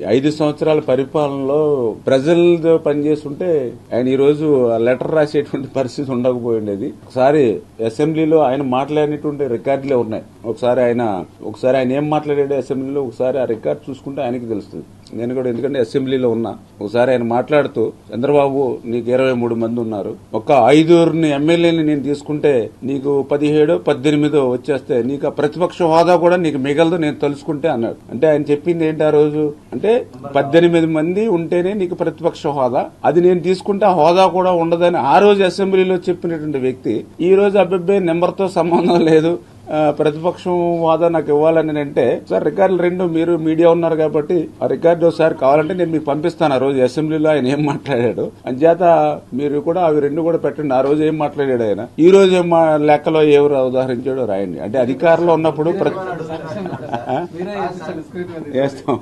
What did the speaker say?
5 సంవత్సరాల పరిపాలనలో ప్రజలతో పనిచేస్తుంటే ఆయన ఈ రోజు లెటర్ రాసేటువంటి పరిస్థితి ఉండకపోయి ఉండేది. ఒకసారి అసెంబ్లీలో ఆయన మాట్లాడినటువంటి రికార్డులే ఉన్నాయి. ఒకసారి ఆయన ఏం మాట్లాడాడు అసెంబ్లీలో, ఒకసారి ఆ రికార్డు చూసుకుంటే ఆయనకి తెలుస్తుంది. నేను కూడా ఎందుకంటే అసెంబ్లీలో ఉన్నా. ఒకసారి ఆయన మాట్లాడుతూ, చంద్రబాబు నీకు 23 మంది ఉన్నారు, ఒక 5 ఎమ్మెల్యేని నేను తీసుకుంటే నీకు 17, 18 వచ్చేస్తే నీకు ఆ ప్రతిపక్ష హోదా కూడా నీకు మిగలదు నేను తలుచుకుంటే అన్నాడు. అంటే ఆయన చెప్పింది ఏంటి ఆ రోజు అంటే 18 మంది ఉంటేనే నీకు ప్రతిపక్ష హోదా, అది నేను తీసుకుంటే ఆ హోదా కూడా ఉండదని ఆ రోజు అసెంబ్లీలో చెప్పినటువంటి వ్యక్తి ఈ రోజు అబ్బెబ్బే నెంబర్తో సంబంధం లేదు, ప్రతిపక్షం హోదా నాకు ఇవ్వాలని అంటే, సార్ రికార్డులు 2 మీరు మీడియా ఉన్నారు కాబట్టి ఆ రికార్డు ఒకసారి కావాలంటే నేను మీకు పంపిస్తాను. ఆ రోజు అసెంబ్లీలో ఆయన ఏం మాట్లాడాడు అంచేత మీరు కూడా అవి 2 కూడా పెట్టండి. ఆ రోజు ఏం మాట్లాడాడు ఆయన, ఈ రోజు ఏం లెక్కలో ఎవరు ఉదాహరించాడో రాయండి. అంటే అధికారంలో ఉన్నప్పుడు వేస్తాం.